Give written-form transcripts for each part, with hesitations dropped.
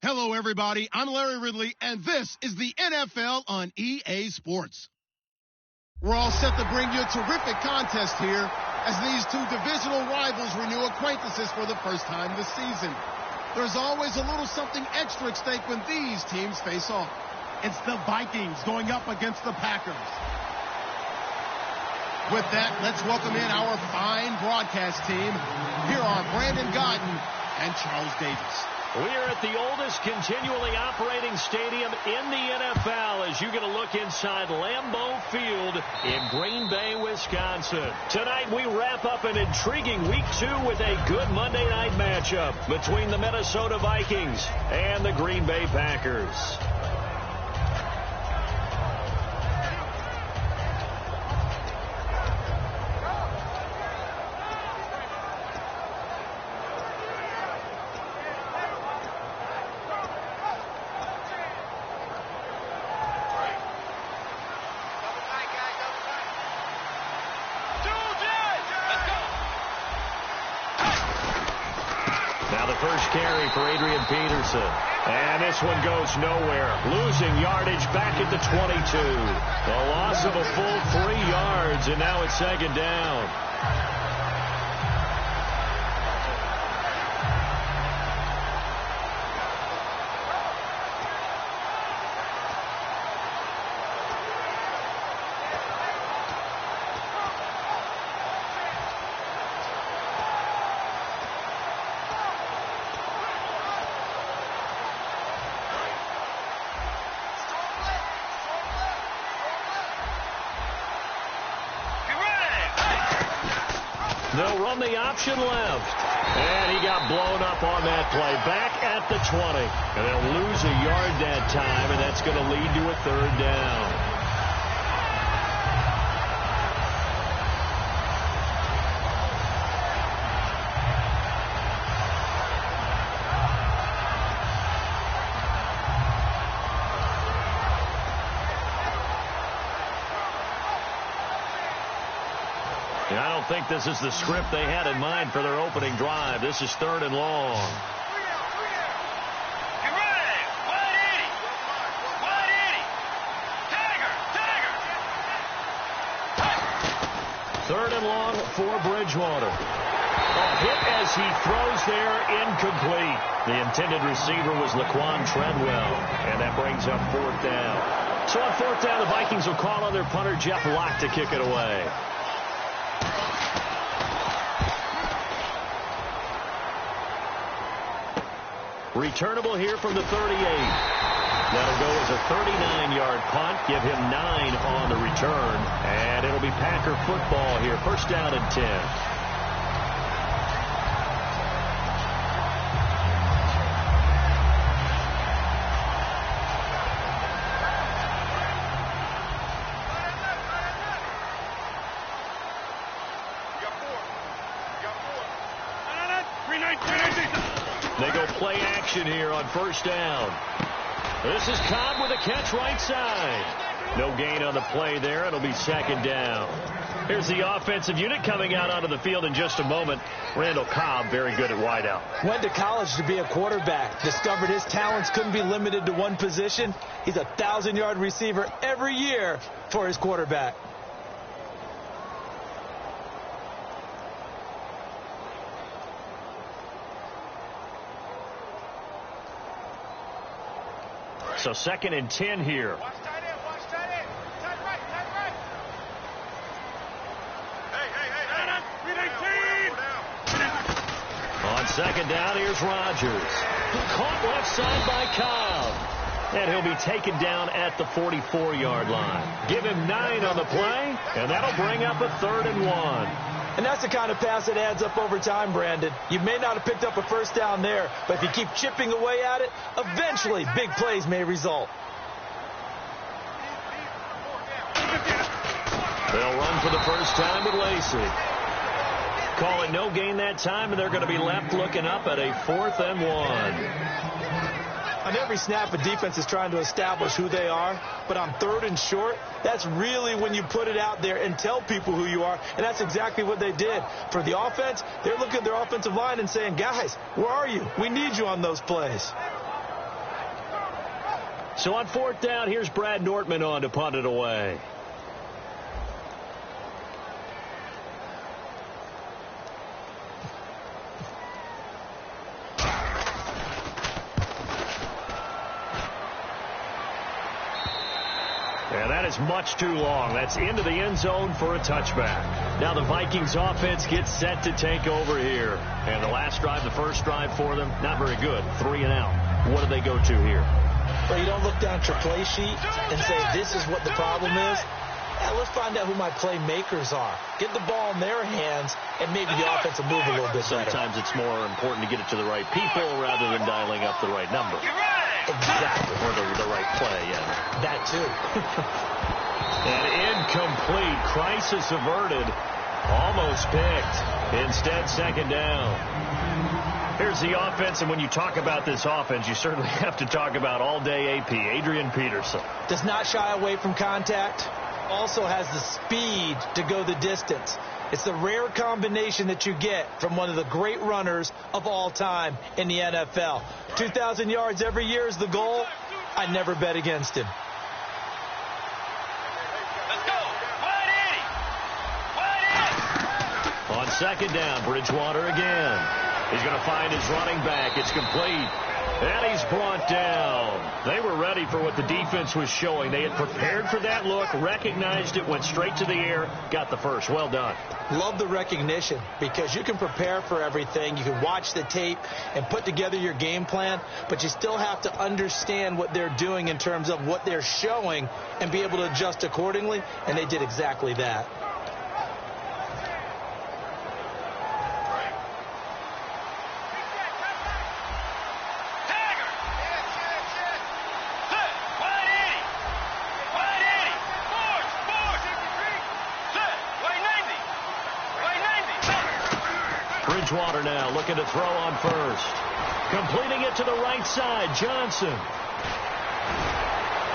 Hello, everybody. I'm Larry Ridley, and this is the NFL on EA Sports. We're all set to bring you a terrific contest here as these two divisional rivals renew acquaintances for the first time this season. There's always a little something extra at stake when these teams face off. It's the Vikings going up against the Packers. With that, let's welcome in our fine broadcast team. Here are Brandon Godden and Charles Davis. We are at the oldest continually operating stadium in the NFL as you get a look inside Lambeau Field in Green Bay, Wisconsin. Tonight we wrap up an intriguing Week 2 with a good Monday night matchup between the Minnesota Vikings and the Green Bay Packers. Now the first carry for Adrian Peterson. And this one goes nowhere. Losing yardage back at the 22. A loss of a full 3 yards, and now it's second down. They'll run the option left. And he got blown up on that play. Back at the 20. And they'll lose a yard that time, and that's going to lead to a third down. I don't think this is the script they had in mind for their opening drive. This is third and long. Third and long for Bridgewater. A hit as he throws there, incomplete. The intended receiver was Laquan Treadwell, and that brings up fourth down. So on fourth down, the Vikings will call on their punter, Jeff Locke, to kick it away. Returnable here from the 38. That'll go as a 39-yard punt. Give him 9 on the return. And it'll be Packer football here. First down and 10. They go play action here on first down. This is Cobb with a catch right side. No gain on the play there. It'll be second down. Here's the offensive unit coming out onto the field in just a moment. Randall Cobb, very good at wideout. Went to college to be a quarterback. Discovered his talents couldn't be limited to one position. He's a 1,000-yard receiver every year for his quarterback. So second and 10 here. Watch tight end, watch tight end. Tight right, tight right. Hey. On second down, here's Rodgers. Caught left side by Cobb. And he'll be taken down at the 44-yard line. Give him 9 on the play, and that'll bring up a 3rd and 1. And that's the kind of pass that adds up over time, Brandon. You may not have picked up a first down there, but if you keep chipping away at it, eventually big plays may result. They'll run for the first time with Lacey. Call it no gain that time, and they're going to be left looking up at a 4th and 1. On every snap, a defense is trying to establish who they are, but on 3rd and short, that's really when you put it out there and tell people who you are, and that's exactly what they did. For the offense, they're looking at their offensive line and saying, guys, where are you? We need you on those plays. So on 4th down, here's Brad Nortman on to punt it away. And that is much too long. That's into the end zone for a touchback. Now the Vikings offense gets set to take over here. And the last drive, the first drive for them, not very good. 3 and out. What do they go to here? Well, you don't look down at your play sheet and say, this is what the problem is. Now, let's find out who my playmakers are. Get the ball in their hands, and maybe the offense will move a little bit better. Sometimes it's more important to get it to the right people rather than dialing up the right number. Exactly. Or the right play, yeah. That, too. And incomplete. Crisis averted. Almost picked. Instead, 2nd down. Here's the offense, and when you talk about this offense, you certainly have to talk about all-day AP, Adrian Peterson. Does not shy away from contact. Also has the speed to go the distance. It's the rare combination that you get from one of the great runners of all time in the NFL. 2,000 yards every year is the goal. I'd never bet against him. Let's go. On 2nd down, Bridgewater again. He's going to find his running back. It's complete. And he's brought down. They were ready for what the defense was showing. They had prepared for that look, recognized it, went straight to the air, got the first. Well done. Love the recognition because you can prepare for everything. You can watch the tape and put together your game plan, but you still have to understand what they're doing in terms of what they're showing and be able to adjust accordingly, and they did exactly that. Bridgewater now looking to throw on first. Completing it to the right side, Johnson.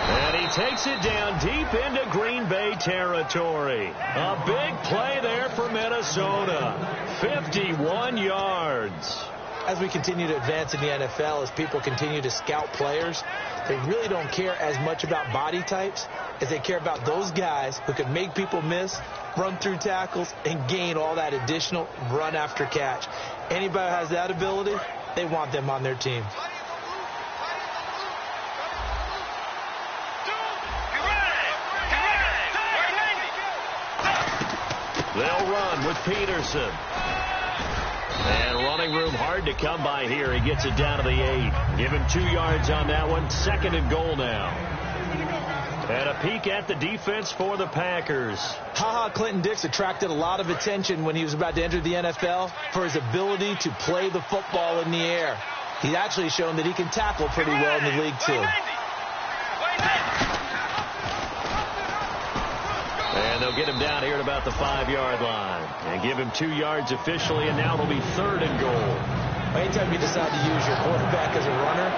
And he takes it down deep into Green Bay territory. A big play there for Minnesota. 51 yards. As we continue to advance in the NFL, as people continue to scout players, they really don't care as much about body types as they care about those guys who can make people miss, run through tackles, and gain all that additional run after catch. Anybody who has that ability, they want them on their team. They'll run with Peterson. And running room hard to come by here. He gets it down to the 8. Give him 2 yards on that one. 2nd and goal now. And a peek at the defense for the Packers. Clinton Dix attracted a lot of attention when he was about to enter the NFL for his ability to play the football in the air. He's actually shown that he can tackle pretty well in the league, too. And they'll get him down here at about the 5-yard line. And give him 2 yards officially, and now it'll be 3rd and goal. Anytime you decide to use your quarterback as a runner,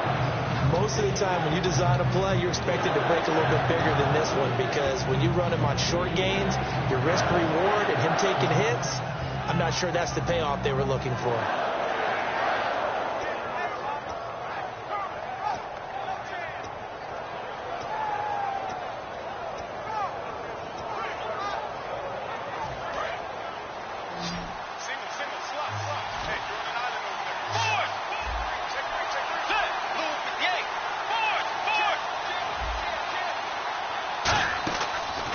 most of the time when you design a play, you're expected to break a little bit bigger than this one, because when you run him on short gains, your risk-reward and him taking hits, I'm not sure that's the payoff they were looking for.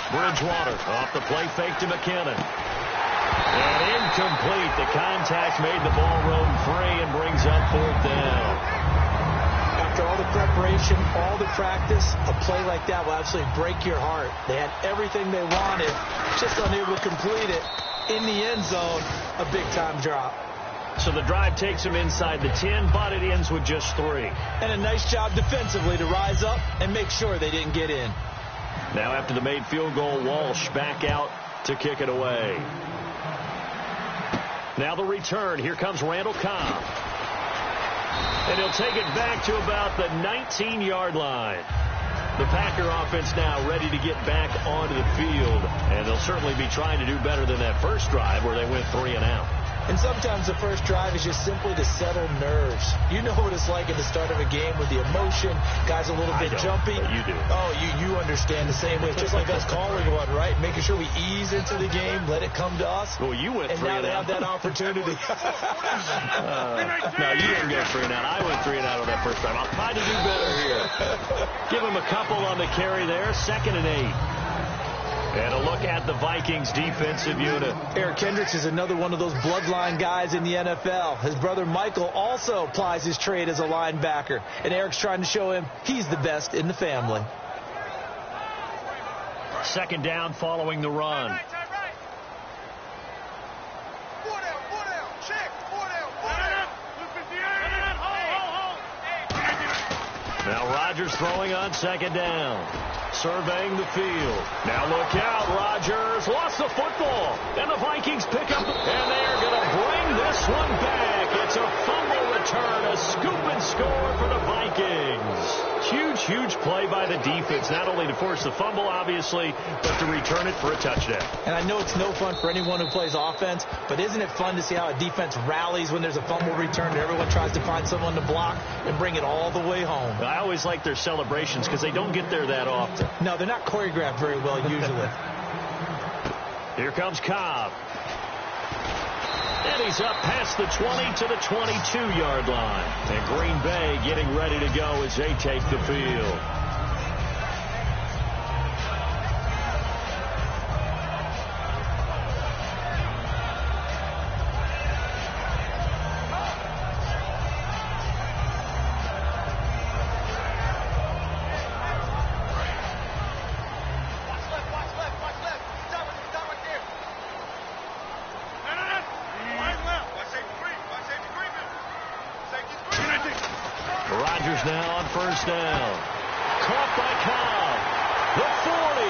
Bridgewater off the play fake to McKinnon. And incomplete. The contact made the ball roam free and brings up 4th down. After all the preparation, all the practice, a play like that will absolutely break your heart. They had everything they wanted, just unable to complete it. In the end zone, a big-time drop. So the drive takes him inside the 10, but it ends with just 3. And a nice job defensively to rise up and make sure they didn't get in. Now after the made field goal, Walsh back out to kick it away. Now the return. Here comes Randall Cobb. And he'll take it back to about the 19-yard line. The Packer offense now ready to get back onto the field. And they'll certainly be trying to do better than that first drive where they went 3 and out. And sometimes the first drive is just simply to settle nerves. You know what it's like at the start of a game with the emotion, guys a little bit jumpy. You do. Oh, you understand the same way. It's just like us calling one, right? Making sure we ease into the game, let it come to us. Well, you went 3 and out. And now they have that opportunity. No, you didn't go 3 and out. I went 3 and out on that first drive. I'll try to do better here. Give him a couple on the carry there. 2nd and 8. And a look at the Vikings defensive unit. Eric Kendricks is another one of those bloodline guys in the NFL. His brother Michael also plies his trade as a linebacker. And Eric's trying to show him he's the best in the family. 2nd down following the run. Now Rodgers throwing on 2nd down. Surveying the field. Now look out. Rodgers lost the football. And the Vikings pick up. And they are going to bring this one back. It's a fumble return. A scoop and score for the Vikings. Huge play by the defense. Not only to force the fumble, obviously, but to return it for a touchdown. And I know it's no fun for anyone who plays offense, but isn't it fun to see how a defense rallies when there's a fumble return and everyone tries to find someone to block and bring it all the way home? I always like their celebrations because they don't get there that often. No, they're not choreographed very well usually. Here comes Cobb. And he's up past the 20 to the 22-yard line. And Green Bay getting ready to go as they take the field. Rodgers now on 1st down. Caught by Cobb. The 40,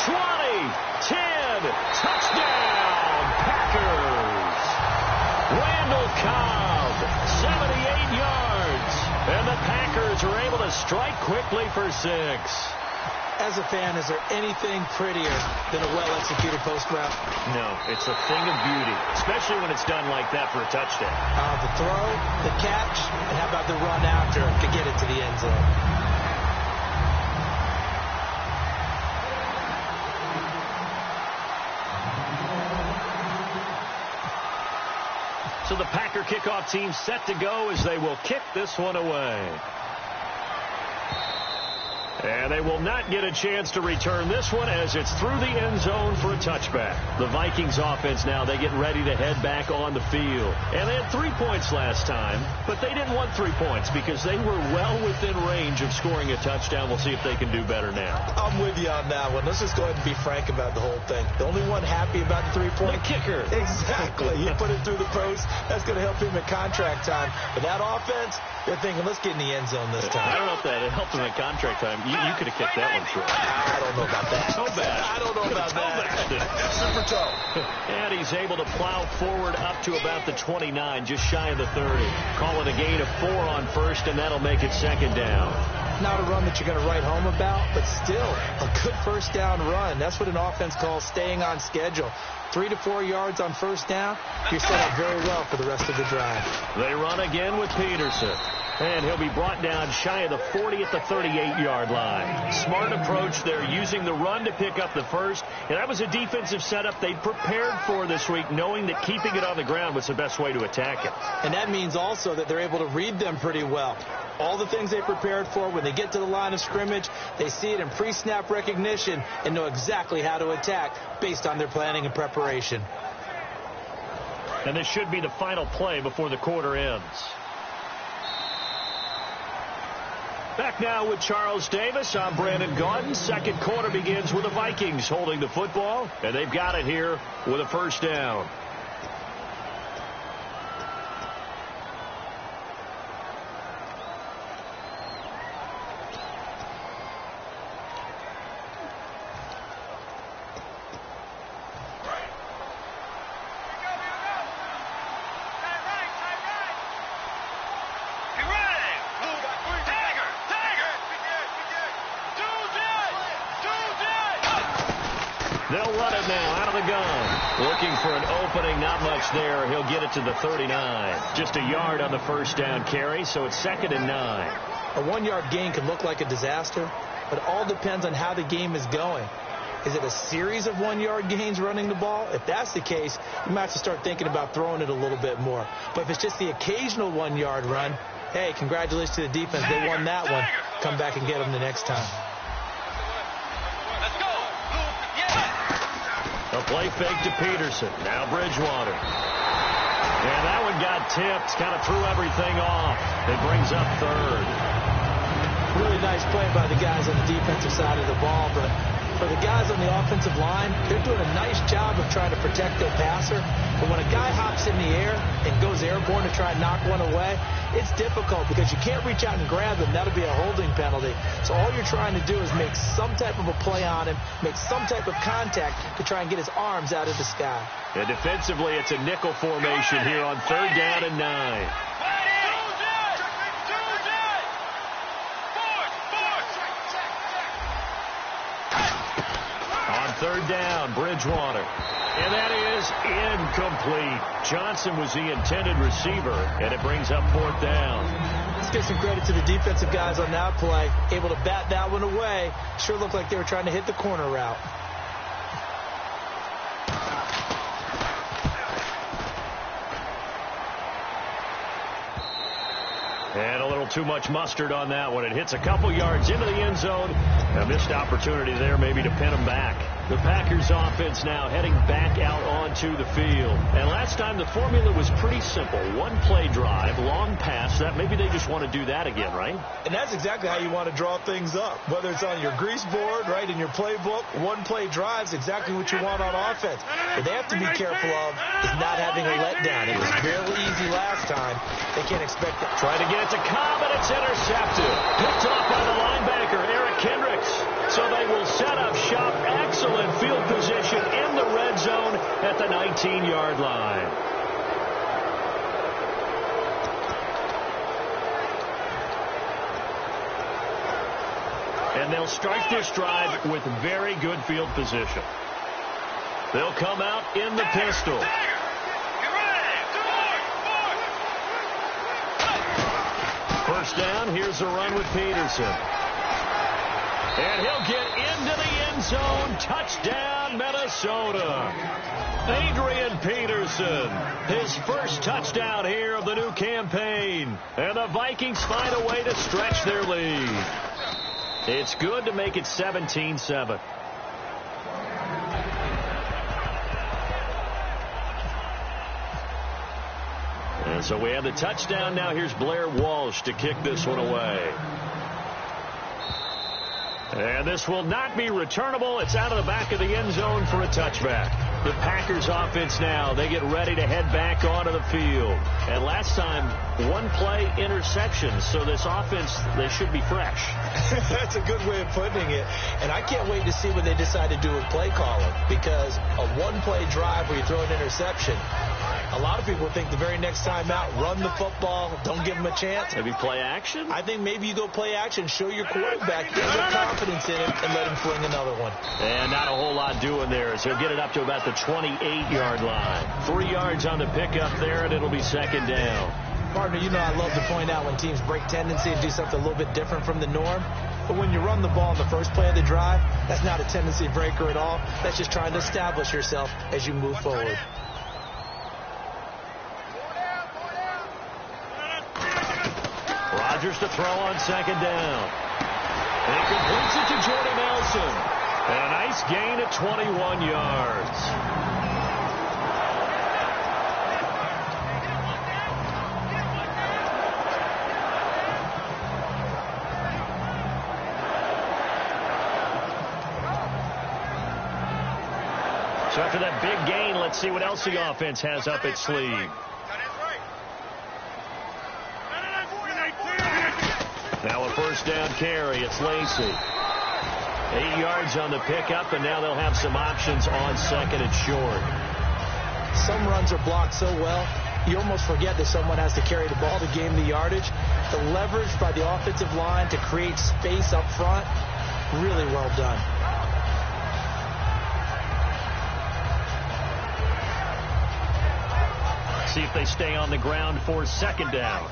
20, 10, touchdown, Packers. Randall Cobb, 78 yards. And the Packers are able to strike quickly for 6. As a fan, is there anything prettier than a well-executed post route? No, it's a thing of beauty, especially when it's done like that for a touchdown. The throw, the catch, and how about the run after to get it to the end zone? So the Packer kickoff team set to go as they will kick this one away. And they will not get a chance to return this one as it's through the end zone for a touchback. The Vikings offense now, they get ready to head back on the field. And they had 3 points last time, but they didn't want 3 points because they were well within range of scoring a touchdown. We'll see if they can do better now. I'm with you on that one. Let's just go ahead and be frank about the whole thing. The only one happy about the 3-point kicker. Exactly. He put it through the post. That's going to help him at contract time. But that offense, they're thinking, let's get in the end zone this time. I don't know if that helped him at contract time. You could have kicked that one through. I don't know about that. So bad. I don't know about that. Super toe. And he's able to plow forward up to about the 29, just shy of the 30. Call it a gain of 4 on 1st, and that'll make it 2nd down. Not a run that you're going to write home about, but still a good 1st down run. That's what an offense calls staying on schedule. 3 to 4 yards on 1st down, you're set up very well for the rest of the drive. They run again with Peterson. And he'll be brought down shy of the 40 at the 38-yard line. Smart approach there, using the run to pick up the 1st. And that was a defensive setup they prepared for this week, knowing that keeping it on the ground was the best way to attack it. And that means also that they're able to read them pretty well. All the things they prepared for, when they get to the line of scrimmage, they see it in pre-snap recognition and know exactly how to attack based on their planning and preparation. And this should be the final play before the quarter ends. Back now with Charles Davis. I'm Brandon Gaudin. 2nd quarter begins with the Vikings holding the football, and they've got it here with a 1st down. They'll run it now out of the gun. Looking for an opening, not much there. He'll get it to the 39. Just a yard on the first down carry, so it's 2nd and 9. A 1-yard gain can look like a disaster, but it all depends on how the game is going. Is it a series of 1-yard gains running the ball? If that's the case, you might have to start thinking about throwing it a little bit more. But if it's just the occasional 1-yard run, hey, congratulations to the defense. They won that one. Come back and get them the next time. A play fake to Peterson. Now Bridgewater. And that one got tipped. Kind of threw everything off. It brings up 3rd. Really nice play by the guys on the defensive side of the ball, but for the guys on the offensive line, they're doing a nice job of trying to protect their passer. But when a guy hops in the air and goes airborne to try and knock one away, it's difficult because you can't reach out and grab them. That'll be a holding penalty. So all you're trying to do is make some type of a play on him, make some type of contact to try and get his arms out of the sky. And defensively, it's a nickel formation here on 3rd down and 9. On 3rd down, Bridgewater. And that is incomplete. Johnson was the intended receiver, and it brings up 4th down. Let's give some credit to the defensive guys on that play. Able to bat that one away. Sure looked like they were trying to hit the corner route. And a little too much mustard on that one. It hits a couple yards into the end zone. A missed opportunity there maybe to pin them back. The Packers offense now heading back out onto the field. And last time the formula was pretty simple. 1-play drive, long pass. That maybe they just want to do that again, right? And that's exactly how you want to draw things up. Whether it's on your grease board, right, in your playbook, 1-play drives exactly what you want on offense. What they have to be careful of is not having a letdown. It was fairly easy last time. They can't expect it. Trying to get it to Cobb, and it's intercepted. Picked off by the linebacker, Eric Kendricks. So they will set up shop. Excellent field position in the red zone at the 19-yard line. And they'll start this drive with very good field position. They'll come out in the pistol. First down, here's a run with Peterson. And he'll get into the end zone. Touchdown, Minnesota. Adrian Peterson, his first touchdown here of the new campaign. And the Vikings find a way to stretch their lead. It's good to make it 17-7. And so we have the touchdown. Now here's Blair Walsh to kick this one away. And this will not be returnable. It's out of the back of the end zone for a touchback. The Packers offense now, they get ready to head back onto the field. And last time, 1-play interception. So this offense, they should be fresh. That's a good way of putting it. And I can't wait to see what they decide to do with play calling. Because a 1-play drive where you throw an interception, a lot of people think the very next time out, run the football, don't give them a chance. Maybe play action? I think maybe you go play action, show your quarterback, get your confidence in it, and let him fling another one. And not a whole lot doing there, so he'll get it up to about the 28-yard line. 3 yards on the pickup there, and it'll be 2nd down. Partner, you know I love to point out when teams break tendency and do something a little bit different from the norm. But when you run the ball in the first play of the drive, that's not a tendency breaker at all. That's just trying to establish yourself as you move forward. Rodgers to throw on 2nd down. And he completes it to Jordy Nelson. And a nice gain at 21 yards. So after that big gain, let's see what else the offense has up its sleeve. Now a first down carry. It's Lacy. 8 yards on the pickup, and now they'll have some options on 2nd and short. Some runs are blocked so well, you almost forget that someone has to carry the ball to gain the yardage. The leverage by the offensive line to create space up front, really well done. See if they stay on the ground for second down.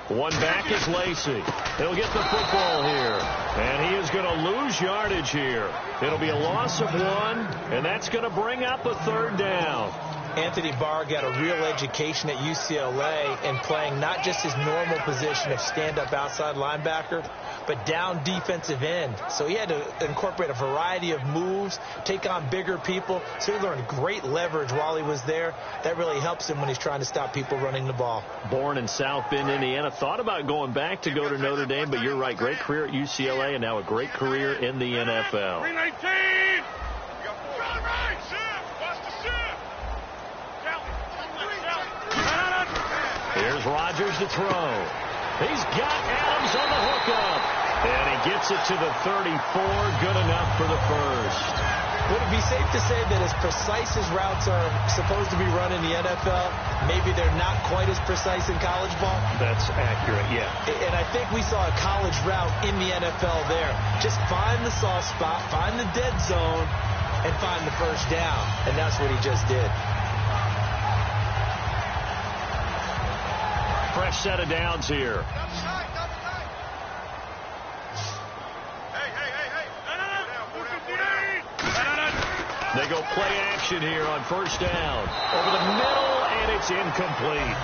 One back is Lacey. He'll get the football here. And he is going to lose yardage here. It'll be a loss of 1, and that's going to bring up a third down. Anthony Barr got a real education at UCLA in playing not just his normal position of stand-up outside linebacker, but down defensive end. So he had to incorporate a variety of moves, take on bigger people. So he learned great leverage while he was there. That really helps him when he's trying to stop people running the ball. Born in South Bend, Indiana. Thought about going back to go to Notre Dame, but you're right. Great career at UCLA and now a great career in the NFL. 319! Here's Rodgers to throw. He's got Adams on the hookup. And he gets it to the 34. Good enough for the first. Would it be safe to say that as precise as routes are supposed to be run in the NFL, maybe they're not quite as precise in college ball? That's accurate, yeah. And I think we saw a college route in the NFL there. Just find the soft spot, find the dead zone, and find the first down. And that's what he just did. Fresh set of downs here. They go play action here on first down. Over the middle, and it's incomplete.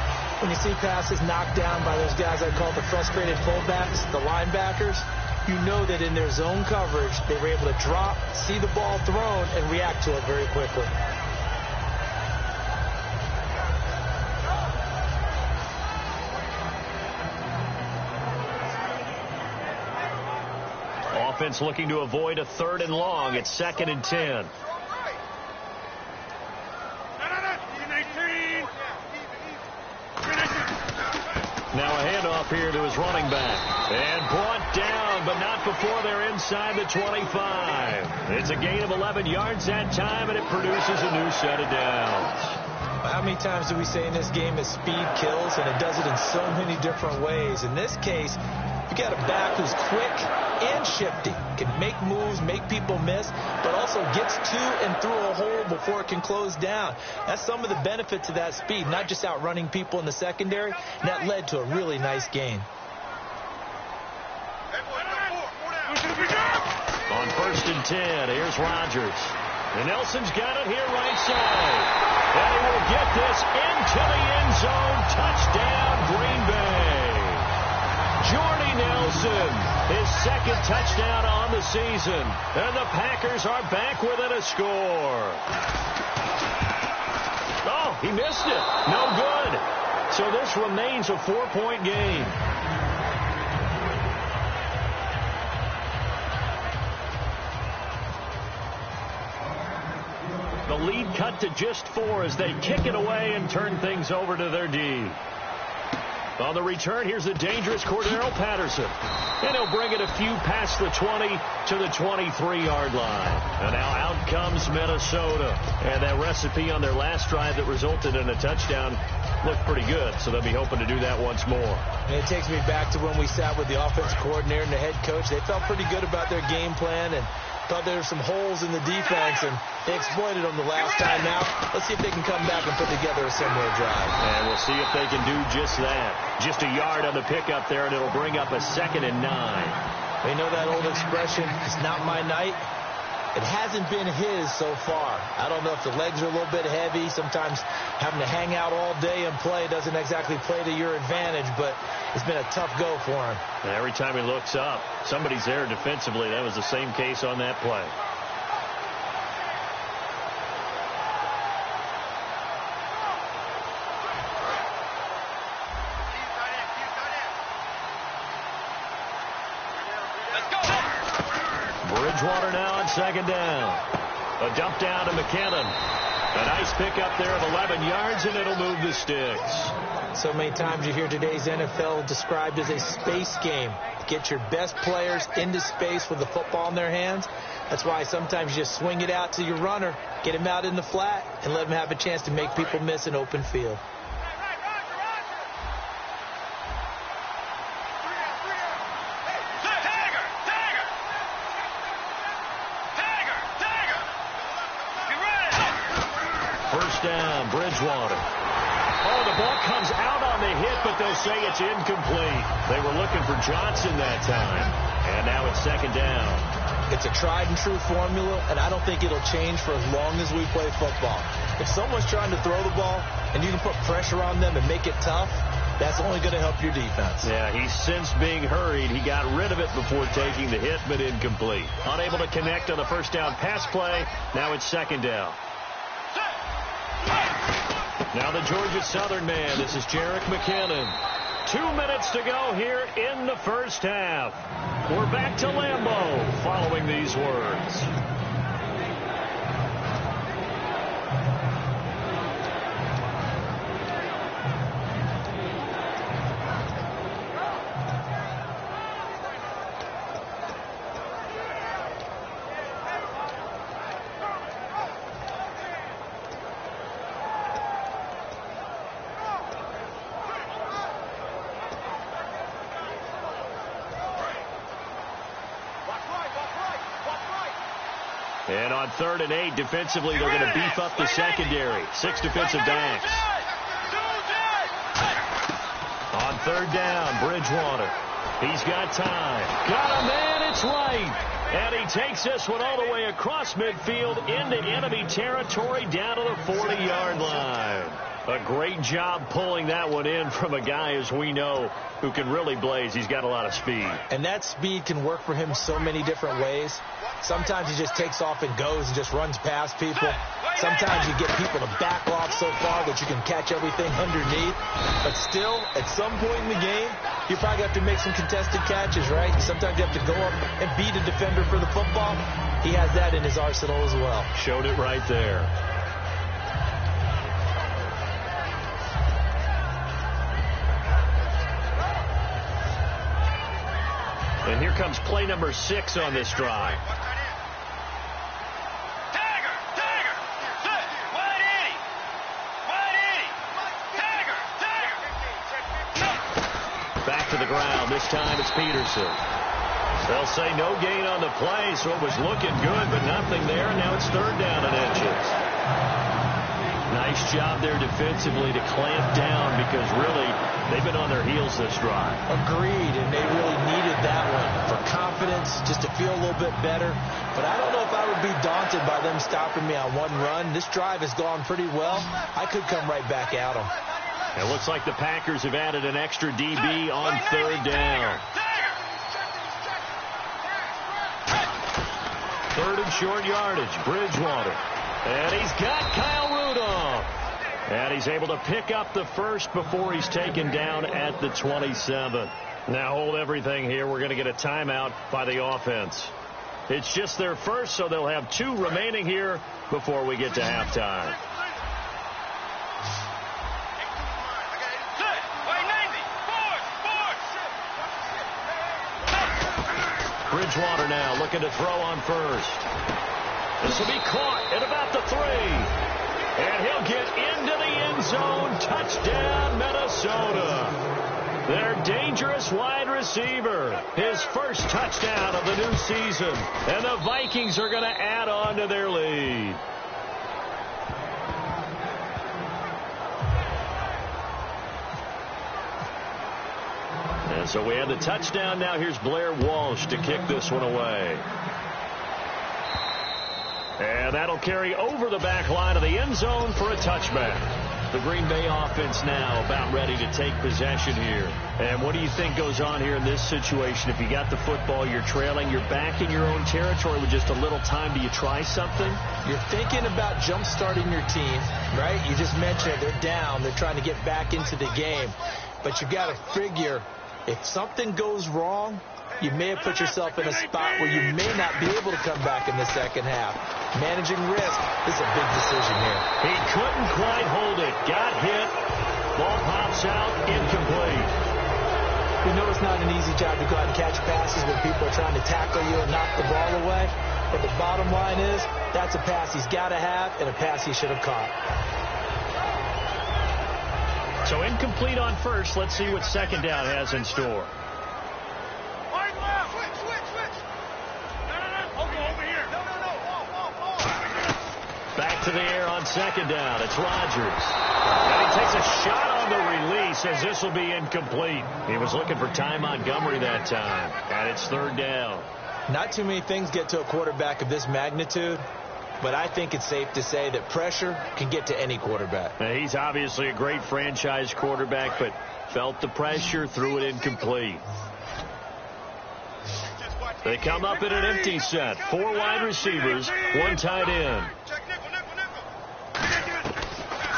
When you see passes knocked down by those guys I call the frustrated fullbacks, the linebackers, you know that in their zone coverage, they were able to drop, see the ball thrown, and react to it very quickly. Offense looking to avoid a 3rd and long. It's 2nd and 10. Now a handoff here to his running back. And brought down, but not before they're inside the 25. It's a gain of 11 yards that time, and it produces a new set of downs. How many times do we say in this game that speed kills, and it does it in so many different ways? In this case, you got a back who's quick and shifty, can make moves, make people miss, but also gets to and through a hole before it can close down. That's some of the benefits of that speed, not just outrunning people in the secondary, and that led to a really nice gain. On 1st and 10, here's Rodgers. And Nelson's got it here right side. And he will get this into the end zone. Touchdown, Green Bay. Jordy Nelson, his 2nd touchdown on the season. And the Packers are back within a score. Oh, he missed it. No good. So this remains a 4-point game. The lead cut to just 4 as they kick it away and turn things over to their D. On the return, here's the dangerous Cordero Patterson. And he'll bring it a few past the 20 to the 23-yard line. And now out comes Minnesota. And that recipe on their last drive that resulted in a touchdown looked pretty good. So they'll be hoping to do that once more. And it takes me back to when we sat with the offense coordinator and the head coach. They felt pretty good about their game plan and thought there were some holes in the defense, and they exploited them the last time out. Let's see if they can come back and put together a similar drive. And we'll see if they can do just that. Just a yard on the pickup there, and it'll bring up a 2nd and 9. You know that old expression, it's not my night? It hasn't been his so far. I don't know if the legs are a little bit heavy. Sometimes having to hang out all day and play doesn't exactly play to your advantage, but it's been a tough go for him. And every time he looks up, somebody's there defensively. That was the same case on that play. Bridgewater now on 2nd down. A dump down to McKinnon. A nice pickup there of 11 yards, and it'll move the sticks. So many times you hear today's NFL described as a space game. Get your best players into space with the football in their hands. That's why sometimes you just swing it out to your runner, get him out in the flat, and let him have a chance to make people miss an open field. Bridgewater. Oh, the ball comes out on the hit, but they'll say it's incomplete. They were looking for Johnson that time. And now it's second down. It's a tried-and-true formula, and I don't think it'll change for as long as we play football. If someone's trying to throw the ball and you can put pressure on them and make it tough, that's only going to help your defense. Yeah, he's since being hurried. He got rid of it before taking the hit, but incomplete. Unable to connect on the first down pass play. Now it's second down. Now the Georgia Southern man. This is Jerick McKinnon. 2 minutes to go here in the first half. We're back to Lambeau following these words. And on 3rd and 8, defensively, they're going to beef up the secondary. 6 defensive backs. On 3rd down, Bridgewater. He's got time. Got a man, it's right. And he takes this one all the way across midfield into enemy territory down to the 40-yard line. A great job pulling that one in from a guy, as we know, who can really blaze. He's got a lot of speed. And that speed can work for him so many different ways. Sometimes he just takes off and goes and just runs past people. Sometimes you get people to back off so far that you can catch everything underneath. But still, at some point in the game, you probably have to make some contested catches, right? Sometimes you have to go up and beat a defender for the football. He has that in his arsenal as well. Showed it right there. And here comes play number 6 on this drive. Back to the ground. This time it's Peterson. They'll say no gain on the play, so it was looking good, but nothing there. Now it's 3rd down and inches. Nice job there defensively to clamp down, because really they've been on their heels this drive. Agreed, and they really needed that one for confidence, just to feel a little bit better. But I don't know if I would be daunted by them stopping me on one run. This drive has gone pretty well. I could come right back at them. It looks like the Packers have added an extra DB on 3rd down. 3rd and short yardage, Bridgewater. And he's got Kyle Rudolph. And he's able to pick up the first before he's taken down at the 27. Now hold everything here. We're going to get a timeout by the offense. It's just their first, so they'll have 2 remaining here before we get to halftime. Bridgewater now looking to throw on first. This will be caught at about the 3. And he'll get into the end zone. Touchdown, Minnesota. Their dangerous wide receiver. His first touchdown of the new season. And the Vikings are going to add on to their lead. And so we have the touchdown. Now here's Blair Walsh to kick this one away. And that'll carry over the back line of the end zone for a touchback. The Green Bay offense now about ready to take possession here. And what do you think goes on here in this situation? If you got the football, you're trailing, you're back in your own territory with just a little time. Do you try something? You're thinking about jump-starting your team, right? You just mentioned it. They're down. They're trying to get back into the game. But you've got to figure, if something goes wrong, you may have put yourself in a spot where you may not be able to come back in the second half. Managing risk is a big decision here. He couldn't quite hold it. Got hit. Ball pops out. Incomplete. We know it's not an easy job to go out and catch passes when people are trying to tackle you and knock the ball away. But the bottom line is, that's a pass he's got to have and a pass he should have caught. So incomplete on first. Let's see what second down has in store. To to the air on second down. It's Rodgers. And he takes a shot on the release as this will be incomplete. He was looking for Ty Montgomery that time. And it's third down. Not too many things get to a quarterback of this magnitude, but I think it's safe to say that pressure can get to any quarterback. Now, he's obviously a great franchise quarterback, but felt the pressure, threw it incomplete. They come up in an empty set. 4 wide receivers, 1 tight end.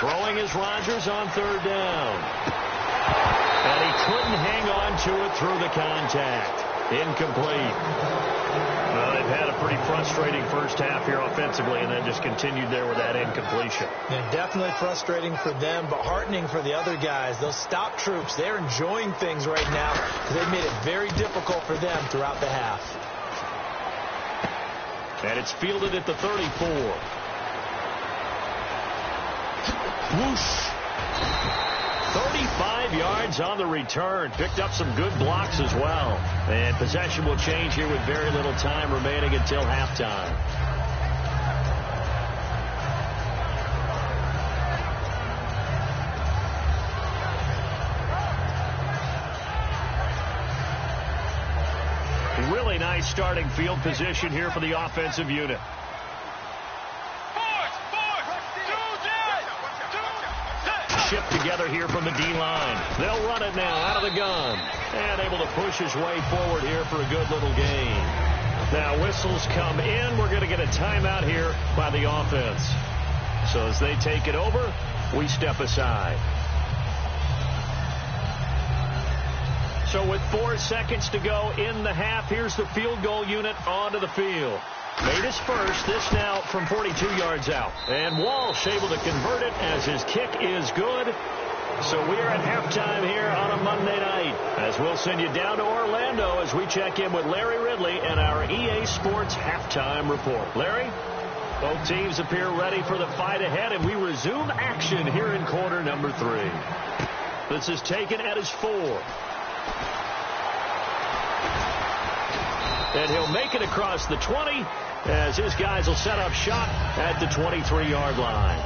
Throwing is Rodgers on third down. And he couldn't hang on to it through the contact. Incomplete. Well, they've had a pretty frustrating first half here offensively and then just continued there with that incompletion. Yeah, definitely frustrating for them, but heartening for the other guys. Those stop troops, they're enjoying things right now because they've made it very difficult for them throughout the half. And it's fielded at the 34. Whoosh. 35 yards on the return. Picked up some good blocks as well. And possession will change here with very little time remaining until halftime. Really nice starting field position here for the offensive unit. Shift together here from the D-line. They'll run it now out of the gun. And able to push his way forward here for a good little gain. Now whistles come in. We're going to get a timeout here by the offense. So as they take it over, we step aside. So with 4 seconds to go in the half, here's the field goal unit onto the field. Made his first, this now from 42 yards out. And Walsh able to convert it as his kick is good. So we're at halftime here on a Monday night. As we'll send you down to Orlando as we check in with Larry Ridley and our EA Sports halftime report. Larry, both teams appear ready for the fight ahead, and we resume action here in quarter number 3. This is taken at his 4. And he'll make it across the 20 as his guys will set up shop at the 23-yard line.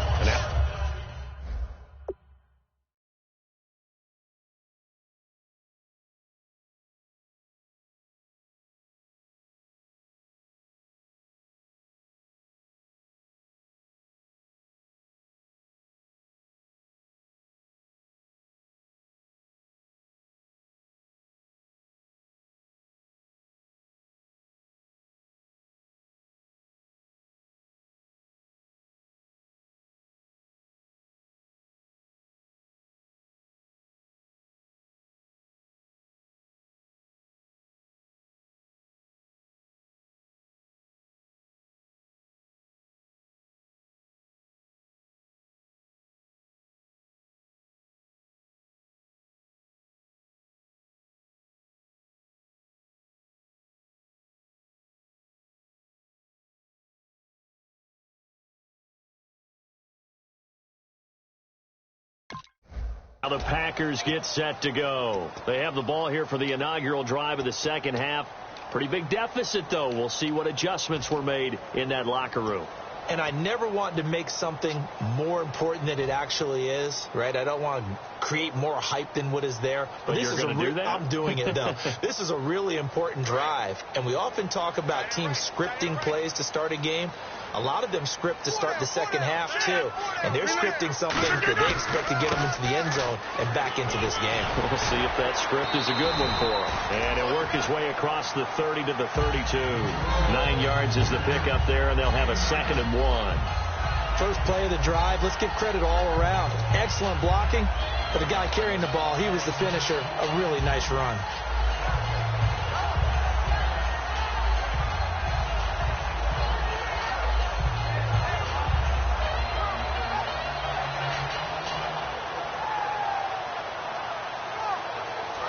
Now the Packers get set to go. They have the ball here for the inaugural drive of the second half. Pretty big deficit, though. We'll see what adjustments were made in that locker room. And I never want to make something more important than it actually is, right? I don't want to create more hype than what is there. But you're going to do that? I'm doing it, though. This is a really important drive. And we often talk about teams scripting plays to start a game. A lot of them script to start the second half, too. And they're scripting something that they expect to get them into the end zone and back into this game. We'll see if that script is a good one for them. And he'll work his way across the 30 to the 32. 9 yards is the pickup there, and they'll have a 2nd and 1. First play of the drive. Let's give credit all around. Excellent blocking. But the guy carrying the ball, he was the finisher. A really nice run.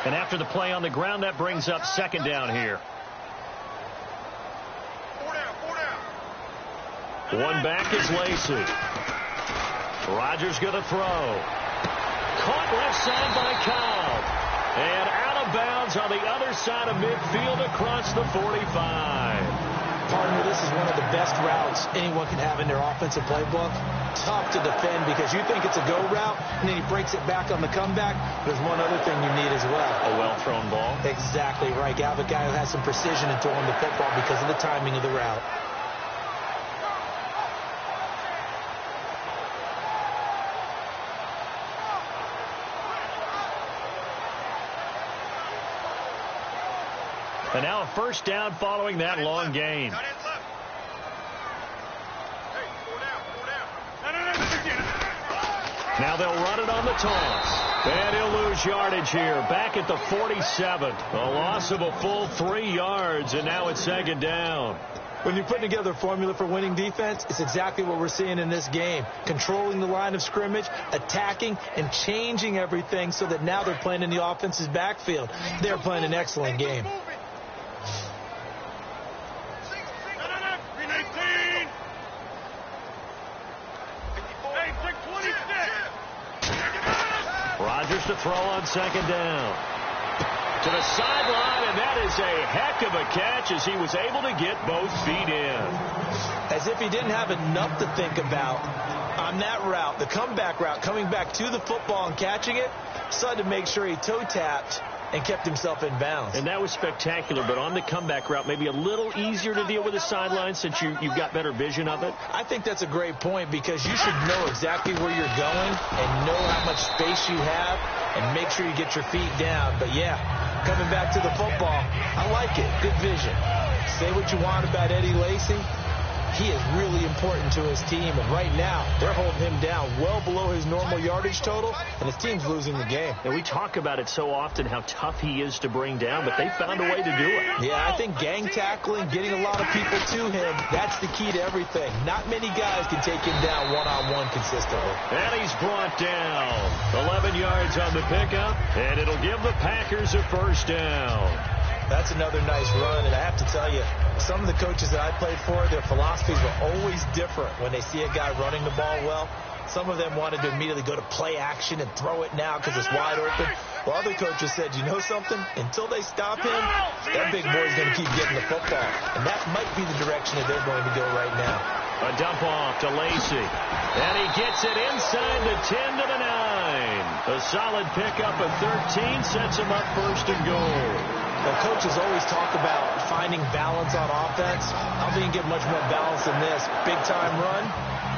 And after the play on the ground, that brings up 2nd down here. 1 back is Lacey. Rodgers going to throw. Caught left side by Cobb. And out of bounds on the other side of midfield across the 45. Partner, this is one of the best routes anyone can have in their offensive playbook. Tough to defend because you think it's a go route, and then he breaks it back on the comeback. There's one other thing you need as well. A well-thrown ball. Exactly right. You have a guy who has some precision in throwing the football because of the timing of the route. And now a first down following that long gain. Now they'll run it on the toss. And he'll lose yardage here. Back at the 47. A loss of a full 3 yards, and now it's second down. When you're putting together a formula for winning defense, it's exactly what we're seeing in this game. Controlling the line of scrimmage, attacking, and changing everything so that now they're playing in the offense's backfield. They're playing an excellent game. Rodgers to throw on second down. To the sideline, and that is a heck of a catch as he was able to get both feet in. As if he didn't have enough to think about on that route, the comeback route, coming back to the football and catching it, decided to make sure he toe-tapped and kept himself in bounds. And that was spectacular, but on the comeback route, maybe a little easier to deal with the sideline since you've got better vision of it. I think that's a great point because you should know exactly where you're going and know how much space you have and make sure you get your feet down. But, yeah, coming back to the football, I like it. Good vision. Say what you want about Eddie Lacy. He is really important to his team, and right now they're holding him down well below his normal yardage total, and his team's losing the game. And we talk about it so often how tough he is to bring down, but they found a way to do it. Yeah, I think gang tackling, getting a lot of people to him, that's the key to everything. Not many guys can take him down one-on-one consistently. And he's brought down 11 yards on the pickup, and it'll give the Packers a first down. That's another nice run, and I have to tell you, some of the coaches that I played for, their philosophies were always different when they see a guy running the ball well. Some of them wanted to immediately go to play action and throw it now because it's wide open. While other coaches said, you know something? Until they stop him, that big boy's going to keep getting the football. And that might be the direction that they're going to go right now. A dump off to Lacy. And he gets it inside the 10 to the 9. A solid pickup of 13 sets him up first and goal. Well, coaches always talk about finding balance on offense. I don't think you can get much more balance than this. Big-time run,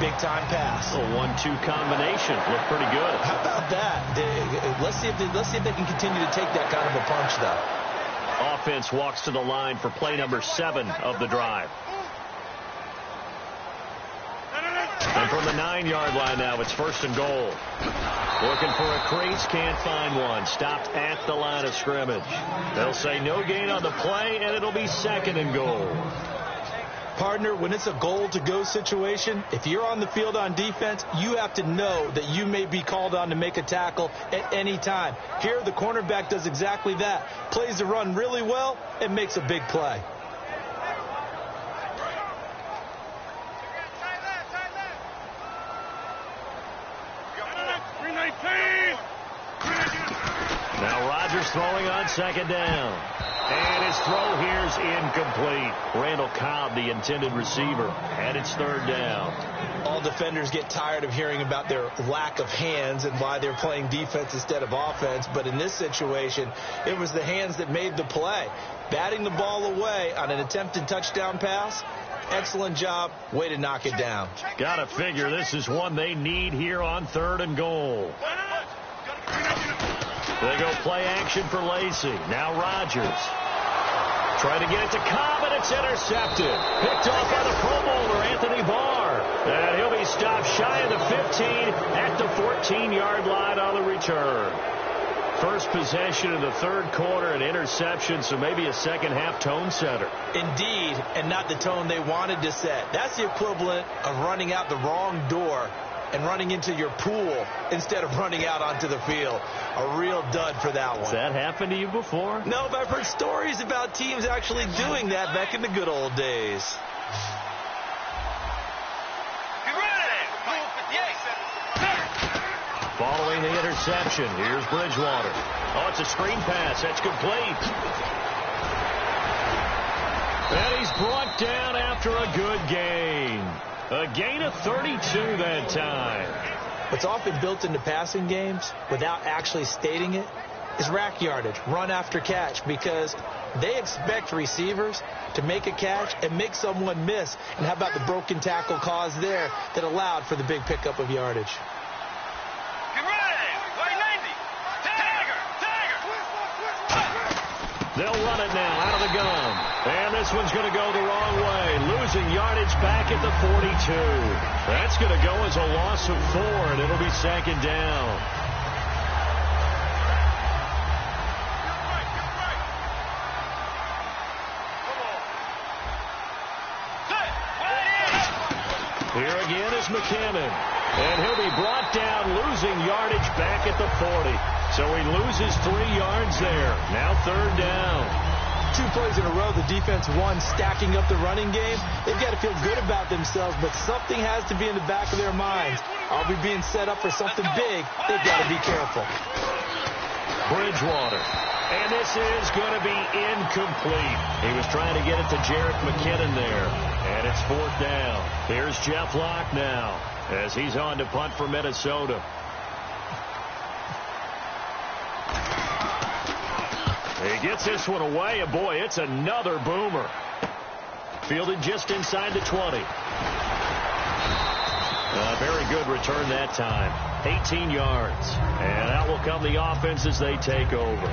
big-time pass. A 1-2 combination. Looked pretty good. How about that? Let's see if they can continue to take that kind of a punch, though. Offense walks to the line for play number 7 of the drive. And from the 9-yard line now, it's first and goal. Looking for a crease, can't find one. Stopped at the line of scrimmage. They'll say no gain on the play, and it'll be second and goal. Partner, when it's a goal-to-go situation, if you're on the field on defense, you have to know that you may be called on to make a tackle at any time. Here, the cornerback does exactly that. Plays the run really well and makes a big play. Now Rodgers throwing on second down. And his throw here is incomplete. Randall Cobb, the intended receiver. And it's third down. All defenders get tired of hearing about their lack of hands and why they're playing defense instead of offense. But in this situation, it was the hands that made the play. Batting the ball away on an attempted touchdown pass. Excellent job. Way to knock it down. Gotta figure this is one they need here on third and goal. They go play action for Lacy. Now Rodgers. Trying to get it to Cobb, and it's intercepted. Picked off by the Pro Bowler, Anthony Barr. And he'll be stopped shy of the 15 at the 14-yard line on the return. First possession of the third quarter, an interception, so maybe a second-half tone setter. Indeed, and not the tone they wanted to set. That's the equivalent of running out the wrong door and running into your pool instead of running out onto the field. A real dud for that one. Has that happened to you before? No, but I've heard stories about teams actually doing that back in the good old days. Following the interception, here's Bridgewater. Oh, it's a screen pass. That's complete. And he's brought down after a good gain. A gain of 32 that time. What's often built into passing games without actually stating it is rack yardage, run after catch, because they expect receivers to make a catch and make someone miss. And how about the broken tackle cause there that allowed for the big pickup of yardage? They'll run it now out of the gun. And this one's going to go the wrong way. Losing yardage back at the 42. That's going to go as a loss of 4, and it'll be second down. Here again is McKinnon. And he'll be brought down, losing yardage back at the 40. So he loses 3 yards there. Now third down. 2 plays in a row, the defense won, stacking up the running game. They've got to feel good about themselves, but something has to be in the back of their minds. Are we being set up for something big? They've got to be careful. Bridgewater. And this is going to be incomplete. He was trying to get it to Jerick McKinnon there. And it's fourth down. Here's Jeff Locke now as he's on to punt for Minnesota. He gets this one away, and boy, it's another boomer. Fielded just inside the 20. A very good return that time. 18 yards. And out will come the offense as they take over.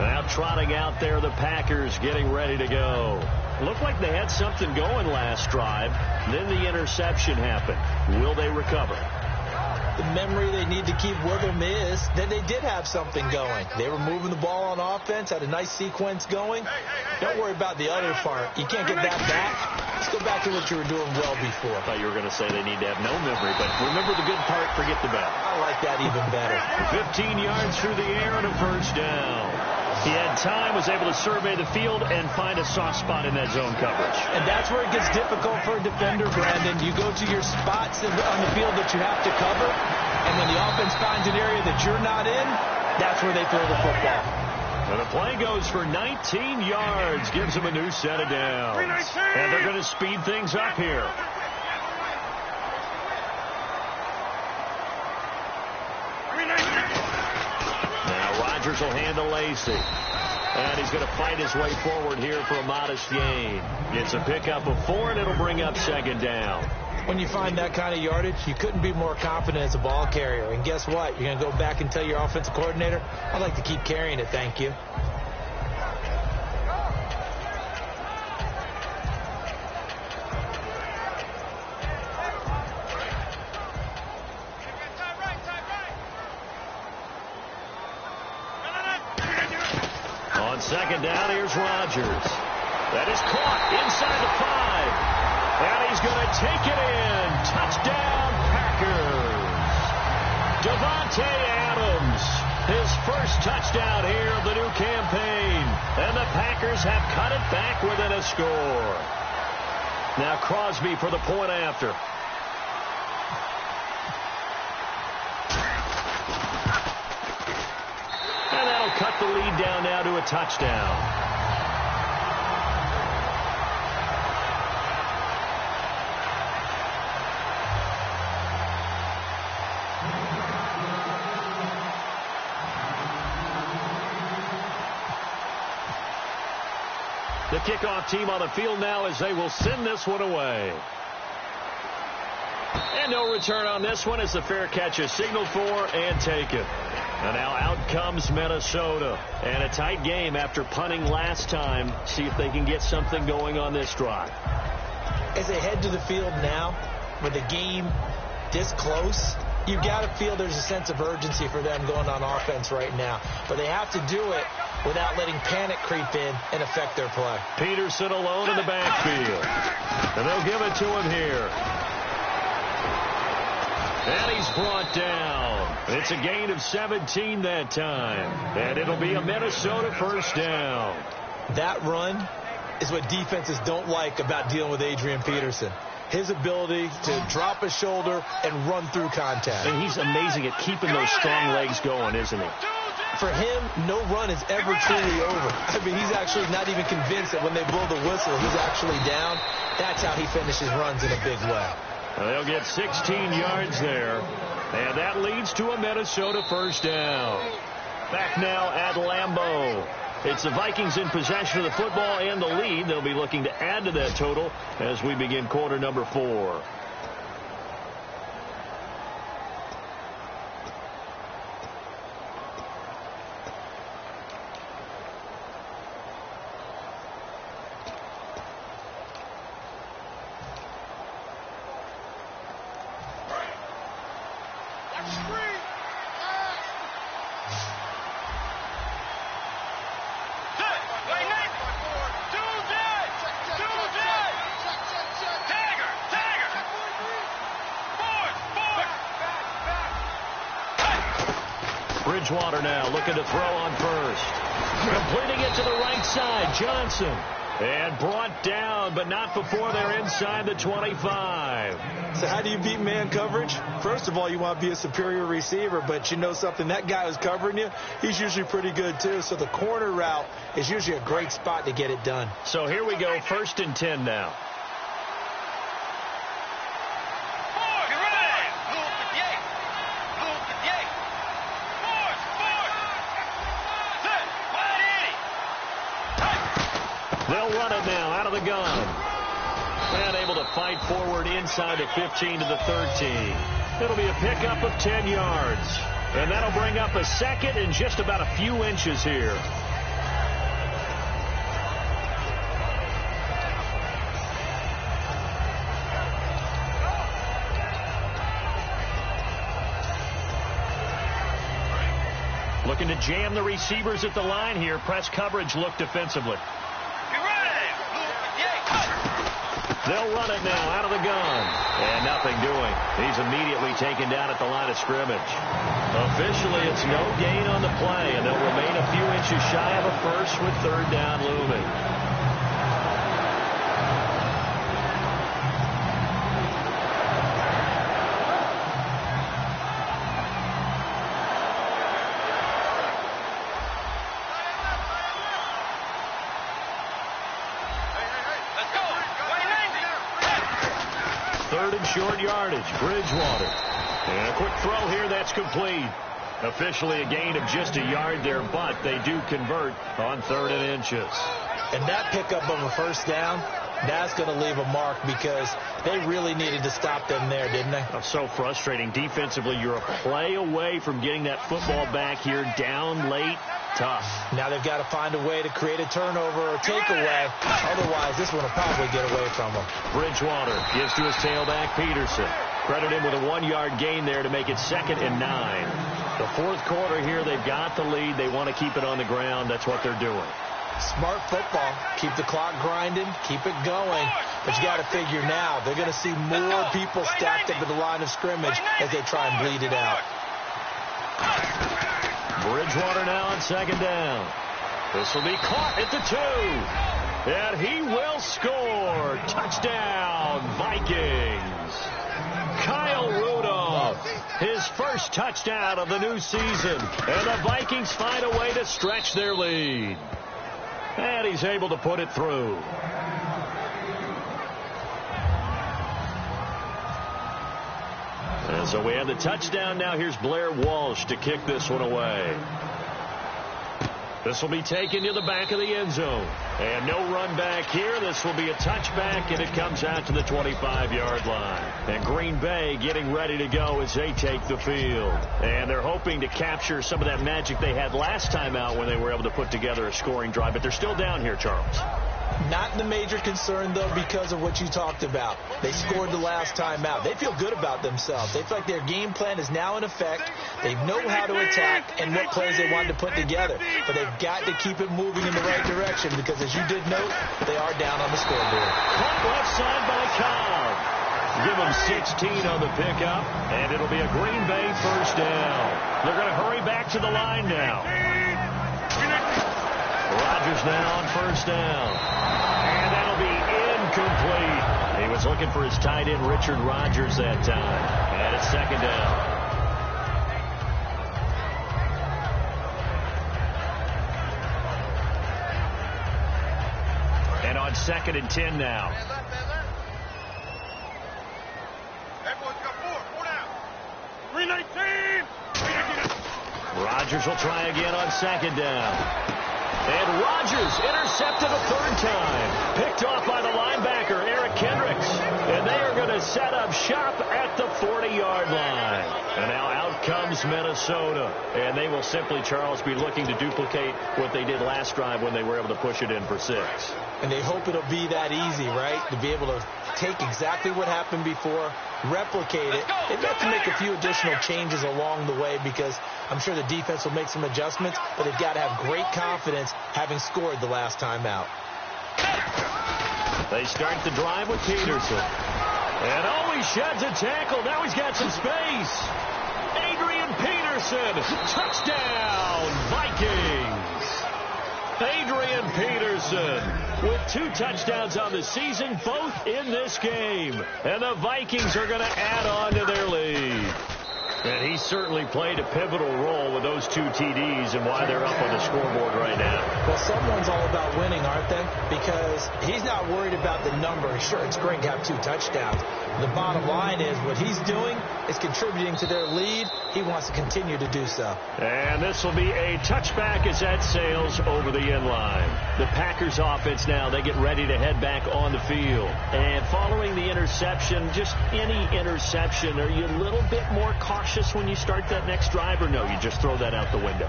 Now trotting out there, the Packers getting ready to go. Looked like they had something going last drive. Then the interception happened. Will they recover? The memory they need to keep with them is that they did have something going. They were moving the ball on offense, had a nice sequence going. Don't worry about the other part. You can't get that back. Let's go back to what you were doing well before. I thought you were going to say they need to have no memory, but remember the good part, forget the bad. I like that even better. 15 yards through the air and a first down. He had time, was able to survey the field and find a soft spot in that zone coverage. And that's where it gets difficult for a defender, Brandon. You go to your spots on the field that you have to cover, and when the offense finds an area that you're not in, that's where they throw the football. And the play goes for 19 yards, gives them a new set of downs. And they're going to speed things up here. Rodgers will hand to Lacey. And he's going to fight his way forward here for a modest gain. It's a pickup of 4, and it'll bring up second down. When you find that kind of yardage, you couldn't be more confident as a ball carrier. And guess what? You're going to go back and tell your offensive coordinator, I'd like to keep carrying it, thank you. Second down, here's Rodgers. That is caught inside the 5. And he's going to take it in. Touchdown, Packers. Davante Adams, his first touchdown here of the new campaign. And the Packers have cut it back within a score. Now Crosby for the point after. And that'll cut the lead down now to a touchdown. The kickoff team on the field now as they will send this one away. And no return on this one as the fair catch is signaled for and taken. And now out comes Minnesota. And a tight game after punting last time. See if they can get something going on this drive. As they head to the field now, with the game this close, you've got to feel there's a sense of urgency for them going on offense right now. But they have to do it without letting panic creep in and affect their play. Peterson alone in the backfield. And they'll give it to him here. And he's brought down. It's a gain of 17 that time. And it'll be a Minnesota first down. That run is what defenses don't like about dealing with Adrian Peterson. His ability to drop a shoulder and run through contact. And he's amazing at keeping those strong legs going, isn't he? For him, no run is ever truly over. I mean, he's actually not even convinced that when they blow the whistle, he's actually down. That's how he finishes runs in a big way. They'll get 16 yards there, and that leads to a Minnesota first down. Back now at Lambeau. It's the Vikings in possession of the football and the lead. They'll be looking to add to that total as we begin quarter number 4. Bridgewater now looking to throw on first. Completing it to the right side. Johnson. And brought down, but not before they're inside the 25. So how do you beat man coverage? First of all, you want to be a superior receiver, but you know something, that guy who's covering you, he's usually pretty good too. So the corner route is usually a great spot to get it done. So here we go, 1st and 10 now. They'll run it now out of the gun. And able to fight forward inside the 15 to the 13. It'll be a pickup of 10 yards. And that'll bring up a second and just about a few inches here. Looking to jam the receivers at the line here. Press coverage look defensively. They'll run it now out of the gun. And nothing doing. He's immediately taken down at the line of scrimmage. Officially, it's no gain on the play, and they'll remain a few inches shy of a first with 3rd down looming. Short yardage, Bridgewater. And a quick throw here, that's complete. Officially a gain of just a yard there, but they do convert on 3rd and inches. And that pickup of a first down, that's going to leave a mark because they really needed to stop them there, didn't they? That's so frustrating. Defensively, you're a play away from getting that football back here down late. Tough. Now they've got to find a way to create a turnover or takeaway. Otherwise, this one will probably get away from them. Bridgewater gives to his tailback, Peterson. Credit him with a 1-yard gain there to make it 2nd and 9. The 4th quarter here, they've got the lead. They want to keep it on the ground. That's what they're doing. Smart football. Keep the clock grinding. Keep it going. But you got to figure now, they're going to see more people stacked up at the line of scrimmage as they try and bleed it out. Bridgewater now on 2nd down. This will be caught at the 2. And he will score. Touchdown, Vikings. Kyle Rudolph, his first touchdown of the new season. And the Vikings find a way to stretch their lead. And he's able to put it through. And so we have the touchdown. Now here's Blair Walsh to kick this one away. This will be taken to the back of the end zone. And no run back here. This will be a touchback, and it comes out to the 25-yard line. And Green Bay getting ready to go as they take the field. And they're hoping to capture some of that magic they had last time out when they were able to put together a scoring drive. But they're still down here, Charles. Not the major concern, though, because of what you talked about. They scored the last time out. They feel good about themselves. They feel like their game plan is now in effect. They know how to attack and what plays they wanted to put together. But they've got to keep it moving in the right direction because, as you did note, they are down on the scoreboard. Caught left side by Cobb. Give them 16 on the pickup, and it'll be a Green Bay first down. They're going to hurry back to the line now. Rodgers now on first down. And that'll be incomplete. He was looking for his tight end, Richard Rodgers, that time. And it's 2nd down. And on 2nd and 10 now. Everyone's got four down. 319. Rodgers will try again on 2nd down. And Rodgers intercepted a 3rd time. Picked off by the linebacker, Eric Kendricks. And they are going to set up shop at the 40-yard line. And now out comes Minnesota. And they will simply, Charles, be looking to duplicate what they did last drive when they were able to push it in for 6. And they hope it'll be that easy, right? To be able to take exactly what happened before, replicate it. They've got to make a few additional changes along the way because I'm sure the defense will make some adjustments, but they've got to have great confidence having scored the last time out. They start the drive with Peterson. And he sheds a tackle. Now he's got some space. Adrian Peterson, touchdown, Vikings. Adrian Peterson with 2 touchdowns on the season, both in this game. And the Vikings are going to add on to their lead. And he certainly played a pivotal role with those 2 TDs and why they're up on the scoreboard right now. Well, someone's all about winning, aren't they? Because he's not worried about the number. Sure, it's great to have 2 touchdowns. The bottom line is what he's doing is contributing to their lead. He wants to continue to do so. And this will be a touchback as that sails over the end line. The Packers offense now, they get ready to head back on the field. And following the interception, just any interception, are you a little bit more cautious when you start that next drive, or no, you just throw that out the window?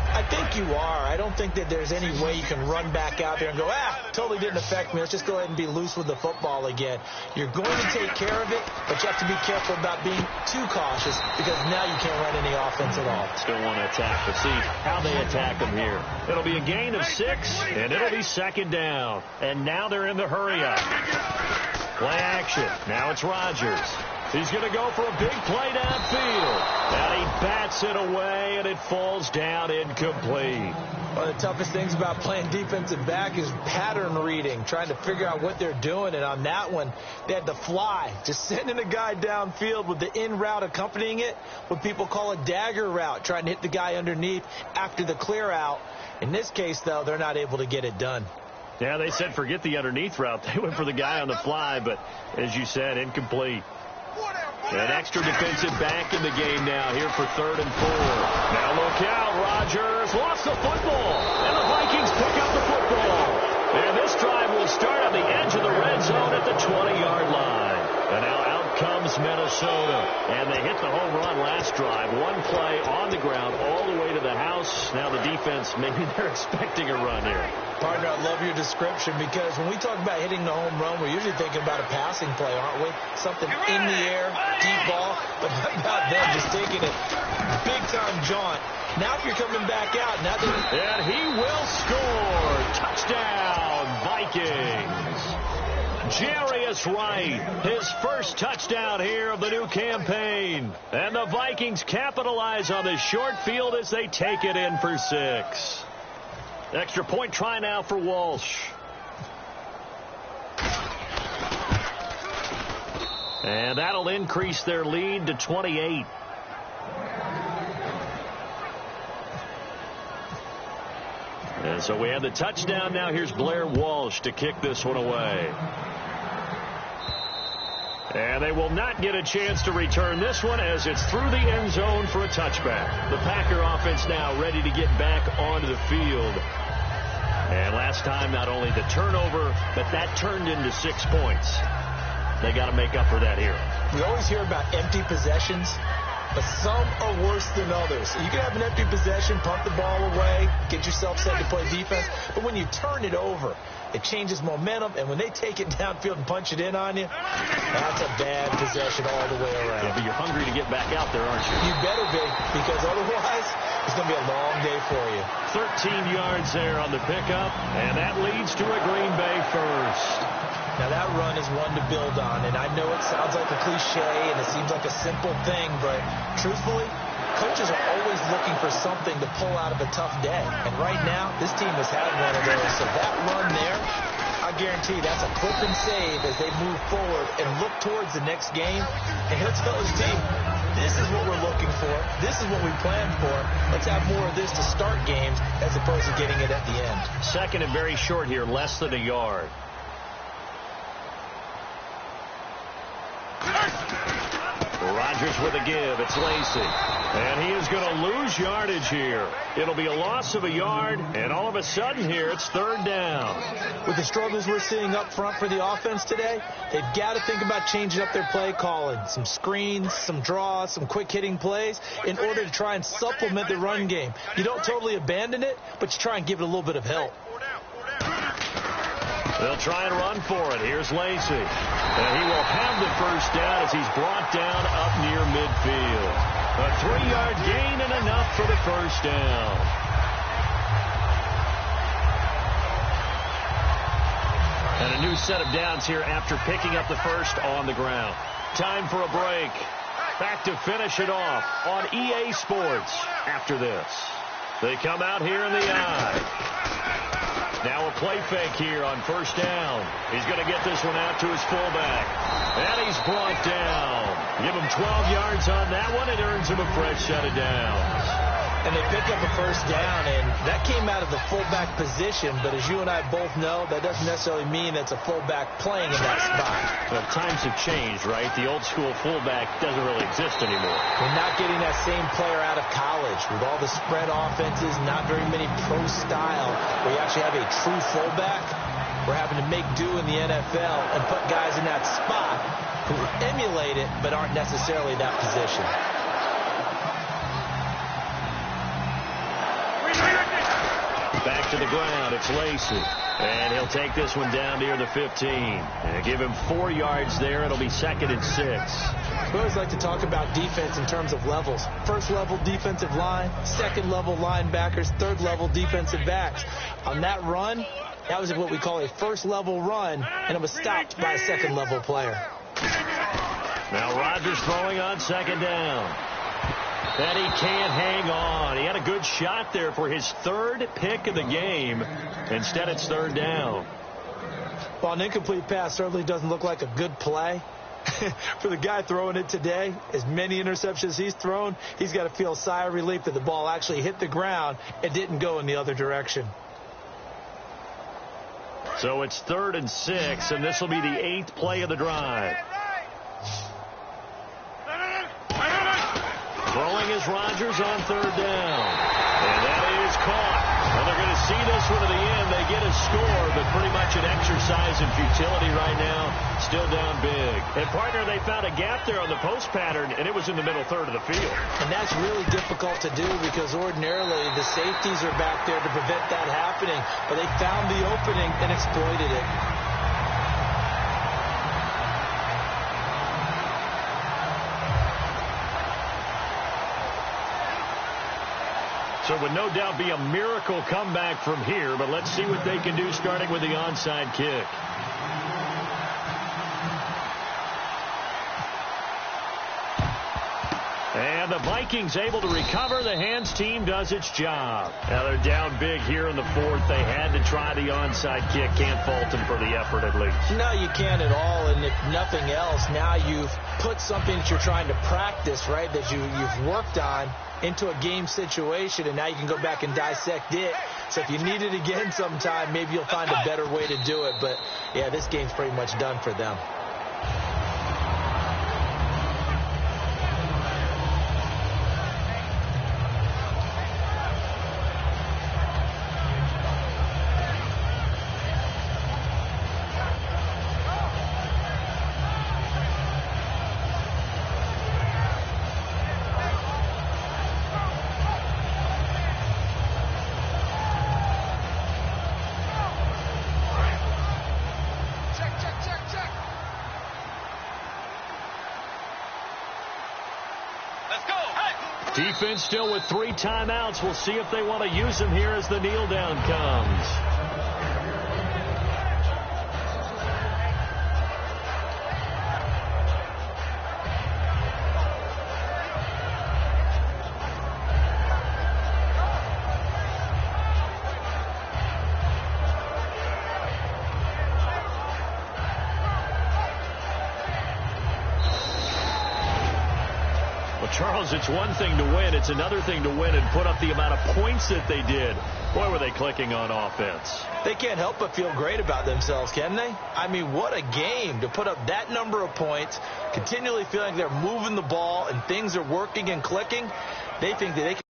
I think you are. I don't think that there's any way you can run back out there and go, totally didn't affect me. Let's just go ahead and be loose with the football again. You're going to take care of it, but you have to be careful about being too cautious because now you can't run any offense at all. Still want to attack, but see how they attack them here. It'll be a gain of 6, and it'll be 2nd down. And now they're in the hurry-up. Play action. Now it's Rodgers. He's going to go for a big play downfield. And he bats it away, and it falls down incomplete. One of the toughest things about playing defensive back is pattern reading, trying to figure out what they're doing. And on that one, they had to fly, just sending a guy downfield with the in route accompanying it, what people call a dagger route, trying to hit the guy underneath after the clear out. In this case, though, they're not able to get it done. Yeah, they said forget the underneath route. They went for the guy on the fly, but as you said, incomplete. An extra defensive back in the game now here for 3rd and 4. Now look out, Rodgers lost the football, and the Vikings pick up the football. And this drive will start on the edge of the red zone at the 20-yard line. And now out comes Minnesota, and they hit the home run last drive. 1 play on the ground all the way to the house. Now the defense, maybe they're expecting a run here. Partner, I love your description because when we talk about hitting the home run, we're usually thinking about a passing play, aren't we? Something in the air, deep ball, but not them, just taking it big-time jaunt. Now if you're coming back out, now and he will score. Touchdown, Vikings. Jarius Wright, his first touchdown here of the new campaign. And the Vikings capitalize on the short field as they take it in for 6. Extra point try now for Walsh. And that'll increase their lead to 28. And so we have the touchdown now. Here's Blair Walsh to kick this one away. And they will not get a chance to return this one as it's through the end zone for a touchback. The Packer offense now ready to get back onto the field. And last time, not only the turnover, but that turned into 6 points. They got to make up for that here. We always hear about empty possessions, but some are worse than others. You can have an empty possession, pump the ball away, get yourself set to play defense, but when you turn it over, it changes momentum, and when they take it downfield and punch it in on you, that's a bad possession all the way around. Yeah, but you're hungry to get back out there, aren't you? You better be, because otherwise it's going to be a long day for you. 13 yards there on the pickup, and that leads to a Green Bay first. Now, that run is one to build on, and I know it sounds like a cliche, and it seems like a simple thing, but truthfully, coaches are always looking for something to pull out of a tough day. And right now, this team has had one of those. So that run there, I guarantee that's a clip and save as they move forward and look towards the next game. And he'll tell his team, this is what we're looking for. This is what we planned for. Let's have more of this to start games as opposed to getting it at the end. 2nd and very short here, less than a yard. Rodgers with a give. It's Lacy. And he is going to lose yardage here. It'll be a loss of a yard, and all of a sudden here, it's third down. With the struggles we're seeing up front for the offense today, they've got to think about changing up their play calling. Some screens, some draws, some quick-hitting plays in order to try and supplement the run game. You don't totally abandon it, but you try and give it a little bit of help. They'll try and run for it. Here's Lacy. And he will have the first down as he's brought down up near midfield. A 3-yard gain and enough for the first down. And a new set of downs here after picking up the first on the ground. Time for a break. Back to finish it off on EA Sports after this. They come out here in the eye. Now a play fake here on first down. He's going to get this one out to his fullback. And he's brought down. Give him 12 yards on that one. It earns him a fresh set of downs. And they pick up a first down, and that came out of the fullback position. But as you and I both know, that doesn't necessarily mean that's a fullback playing in that spot. Well, times have changed, right? The old school fullback doesn't really exist anymore. We're not getting that same player out of college. With all the spread offenses, not very many pro style, where you actually have a true fullback. We're having to make do in the NFL and put guys in that spot who emulate it but aren't necessarily that position. Back to the ground. It's Lacy. And he'll take this one down near the 15. And give him 4 yards there. It'll be 2nd and 6. We always like to talk about defense in terms of levels. First level defensive line, second level linebackers, third level defensive backs. On that run, that was what we call a first level run, and it was stopped by a second level player. Now Rodgers throwing on 2nd down. And he can't hang on. He had a good shot there for his 3rd pick of the game. Instead, it's 3rd down. Well, an incomplete pass certainly doesn't look like a good play. For the guy throwing it today, as many interceptions he's thrown, he's got to feel a sigh of relief that the ball actually hit the ground and didn't go in the other direction. So it's 3rd and 6, and this will be the 8th play of the drive. Throwing is Rodgers on 3rd down. And that is caught. And they're going to see this one to the end. They get a score, but pretty much an exercise in futility right now. Still down big. And, partner, they found a gap there on the post pattern, and it was in the middle third of the field. And that's really difficult to do because ordinarily the safeties are back there to prevent that happening. But they found the opening and exploited it. So it would no doubt be a miracle comeback from here, but let's see what they can do starting with the onside kick. And the Vikings able to recover. The hands team does its job. Now they're down big here in the 4th. They had to try the onside kick. Can't fault them for the effort at least. No, you can't at all. And if nothing else, now you've put something that you're trying to practice, right, that you've worked on into a game situation, and now you can go back and dissect it. So if you need it again sometime, maybe you'll find a better way to do it. But, yeah, this game's pretty much done for them. Defense still with 3 timeouts. We'll see if they want to use them here as the kneel down comes. Charles, it's one thing to win. It's another thing to win and put up the amount of points that they did. Boy, were they clicking on offense. They can't help but feel great about themselves, can they? I mean, what a game to put up that number of points, continually feeling like they're moving the ball and things are working and clicking. They think that they can